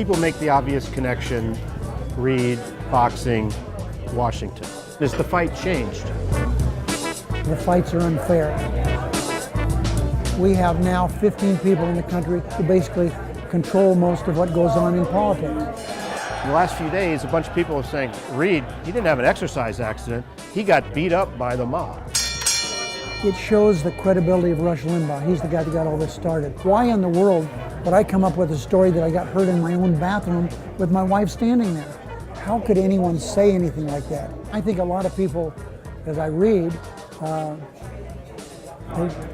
People make the obvious connection, Reid, boxing, Washington. Has the fight changed? The fights are unfair. We have now 15 people in the country who basically control most of what goes on in politics. In the last few days, a bunch of people are saying, Reid, he didn't have an exercise accident. He got beat up by the mob. It shows the credibility of Rush Limbaugh. He's the guy that got all this started. Why in the world would I come up with a story that I got hurt in my own bathroom with my wife standing there? How could anyone say anything like that? I think a lot of people, as I read, they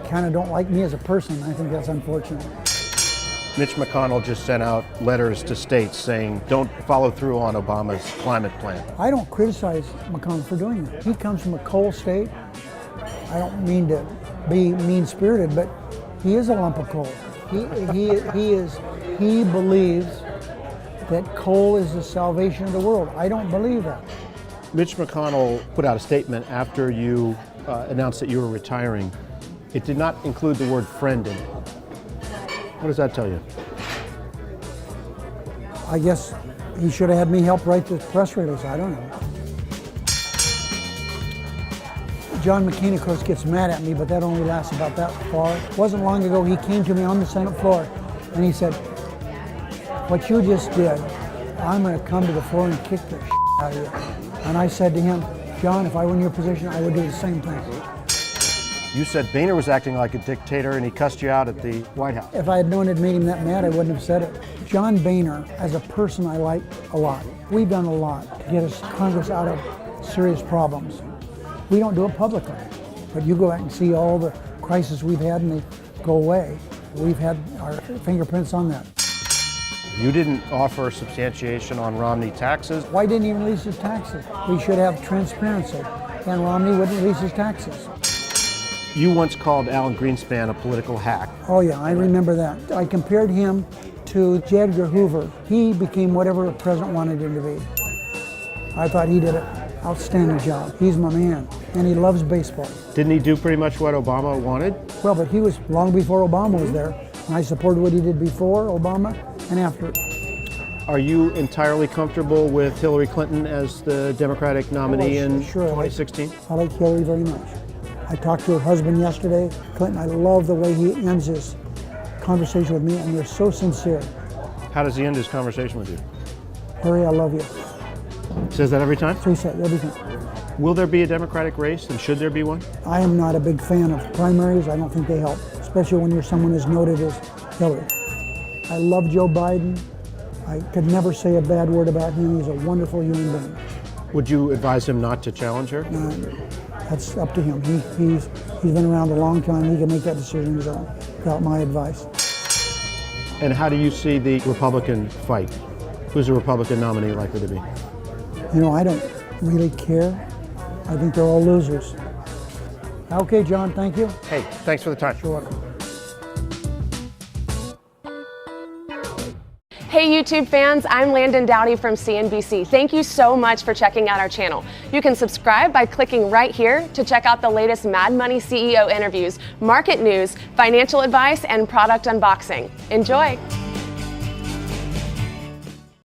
kind of don't like me as a person. I think that's unfortunate. Mitch McConnell just sent out letters to states saying, don't follow through on Obama's climate plan. I don't criticize McConnell for doing that. He comes from a coal state. I don't mean to be mean-spirited, but he is a lump of coal. He believes that coal is the salvation of the world. I don't believe that. Mitch McConnell put out a statement after you announced that you were retiring. It did not include the word friend in it. What does that tell you? I guess he should have had me help write the press release. I don't know. John McCain, of course, gets mad at me, but that only lasts about that far. It wasn't long ago he came to me on the Senate floor and he said, what you just did, I'm going to come to the floor and kick the out of you. And I said to him, John, if I were in your position, I would do the same thing. You said Boehner was acting like a dictator and he cussed you out at the White House. If I had known it made him that mad, I wouldn't have said it. John Boehner, as a person, I like a lot. We've done a lot to get us Congress out of serious problems. We don't do it publicly, but you go out and see all the crises we've had and they go away. We've had our fingerprints on that. You didn't offer substantiation on Romney taxes. Why didn't he release his taxes? We should have transparency, and Romney wouldn't release his taxes. You once called Alan Greenspan a political hack. Oh yeah, I remember that. I compared him to J. Edgar Hoover. He became whatever the president wanted him to be. I thought he did an outstanding job. He's my man, and he loves baseball. Didn't he do pretty much what Obama wanted? Well, but he was long before Obama was there, and I supported what he did before Obama and after. Are you entirely comfortable with Hillary Clinton as the Democratic nominee in 2016? I like Hillary very much. I talked to her husband yesterday. Clinton, I love the way he ends his conversation with me, and they're so sincere. How does he end his conversation with you? Hillary, I love you. Says that every time? So he said everything. Will there be a Democratic race, and should there be one? I am not a big fan of primaries. I don't think they help, especially when you're someone as noted as Hillary. I love Joe Biden. I could never say a bad word about him. He's a wonderful human being. Would you advise him not to challenge her? That's up to him. He's been around a long time. He can make that decision his own without my advice. And how do you see the Republican fight? Who's the Republican nominee likely to be? You know, I don't really care. I think they're all losers. Okay, John, thank you. Hey, thanks for the time. Sure. Hey YouTube fans, I'm Landon Dowdy from CNBC. Thank you so much for checking out our channel. You can subscribe by clicking right here to check out the latest Mad Money CEO interviews, market news, financial advice, and product unboxing. Enjoy!